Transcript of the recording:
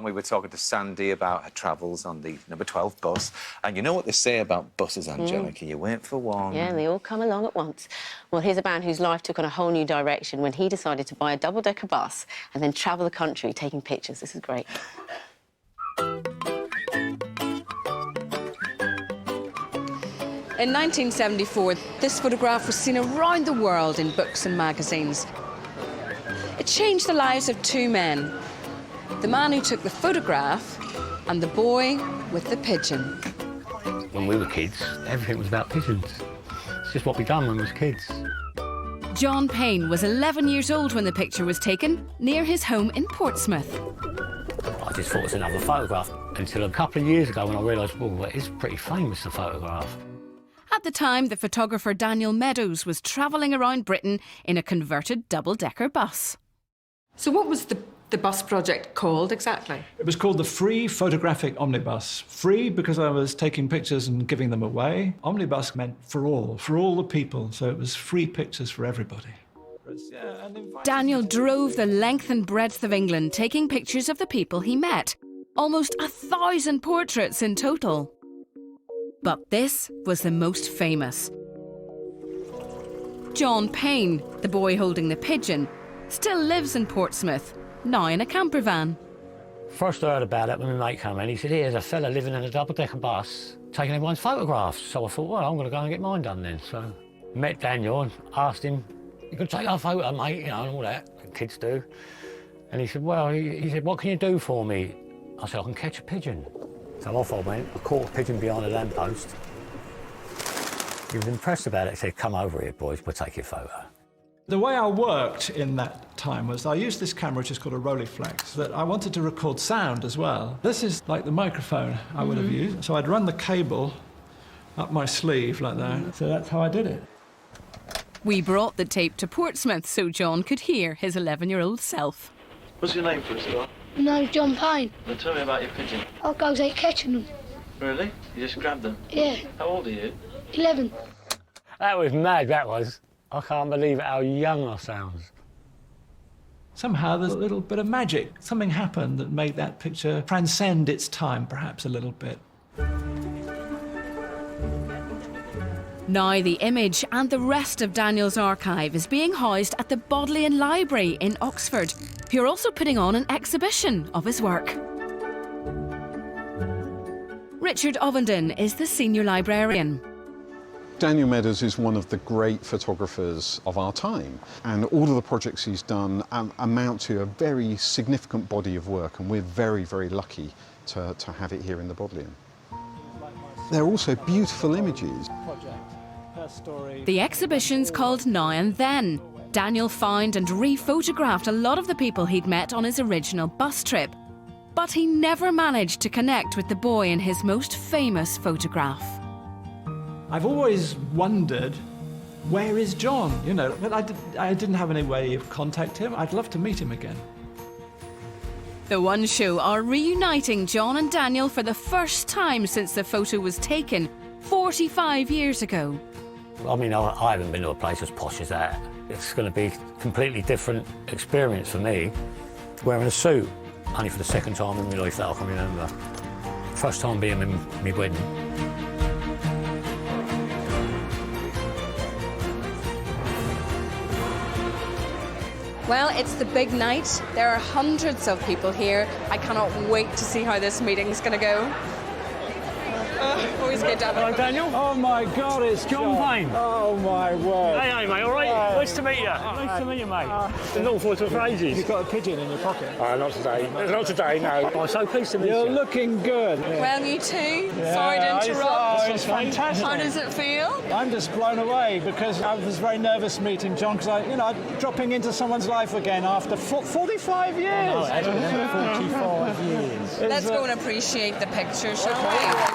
We were talking to Sandy about her travels on the number 12 bus. And you know what they say about buses, Angelica? You wait for one. Yeah, and they all come along at once. Well, here's a man whose life took on a whole new direction when he decided to buy a double-decker bus and then travel the country taking pictures. This is great. In 1974, this photograph was seen around the world in books and magazines. It changed the lives of two men. The man who took the photograph and the boy with the pigeon. When we were kids, everything was about pigeons. It's just what we done when we was kids. John Payne was 11 years old when the picture was taken, near his home in Portsmouth. I just thought it was another photograph until a couple of years ago when I realised, well, it is pretty famous, the photograph. At the time, the photographer Daniel Meadows was travelling around Britain in a converted double-decker bus. So what was the bus project called exactly? It was called the Free Photographic Omnibus. Free because I was taking pictures and giving them away. Omnibus meant for all the people, so it was free pictures for everybody. Daniel drove the length and breadth of England taking pictures of the people he met. Almost 1,000 portraits in total. But this was the most famous. John Payne, the boy holding the pigeon, still lives in Portsmouth, now in a camper van. First I heard about it when my mate came in. He said, here's a fella living in a double-decker bus, taking everyone's photographs. So I thought, well, I'm going to go and get mine done then. So I met Daniel and asked him, you can take our photo, mate, you know, and all that, kids do. And he said, well, he said, what can you do for me? I said, I can catch a pigeon. So off I went, I caught a pigeon behind a lamppost. He was impressed about it. He said, come over here, boys, we'll take your photo. The way I worked in that time was I used this camera, which is called a Rolleiflex, that I wanted to record sound as well. This is like the microphone I would have used. So I'd run the cable up my sleeve like that. So that's how I did it. We brought the tape to Portsmouth so John could hear his 11-year-old self. What's your name for a start? My name's John Payne. Well, tell me about your pigeon. I goes out catching them. Really? You just grabbed them? Yeah, How old are you? 11. That was mad, that was. I can't believe how young I sound. Somehow there's a little bit of magic. Something happened that made that picture transcend its time, perhaps a little bit. Now the image and the rest of Daniel's archive is being housed at the Bodleian Library in Oxford, who are also putting on an exhibition of his work. Richard Ovenden is the senior librarian. Daniel Meadows is one of the great photographers of our time, and all of the projects he's done amount to a very significant body of work, and we're very, very lucky to have it here in the Bodleian. They're also beautiful images. The exhibition's called Now and Then. Daniel found and re-photographed a lot of the people he'd met on his original bus trip, but he never managed to connect with the boy in his most famous photograph. I've always wondered, where is John? You know, but I didn't have any way of contacting him. I'd love to meet him again. The One Show are reuniting John and Daniel for the first time since the photo was taken 45 years ago. I mean, I haven't been to a place as posh as that. It's going to be a completely different experience for me. Wearing a suit, only for the second time in my life that I can remember. First time being in my wedding. Well, it's the big night. There are hundreds of people here. I cannot wait to see how this meeting's going to go. Always good to have Hello, Daniel. Oh, my God, it's John Payne. Oh, my word. Hey, mate, all right? Nice to meet you. Nice to meet you, mate. Been looking forward to it for ages. You've got a pigeon in your pocket. Not today. Not today, no. I'm so pleased to meet You're you. looking good. Well, you too. Sorry to interrupt. It's fantastic. How does it feel? I'm just blown away because I was very nervous meeting John because I'm dropping into someone's life again after 45 years. No, 45 years. Let's go and appreciate the picture, shall we?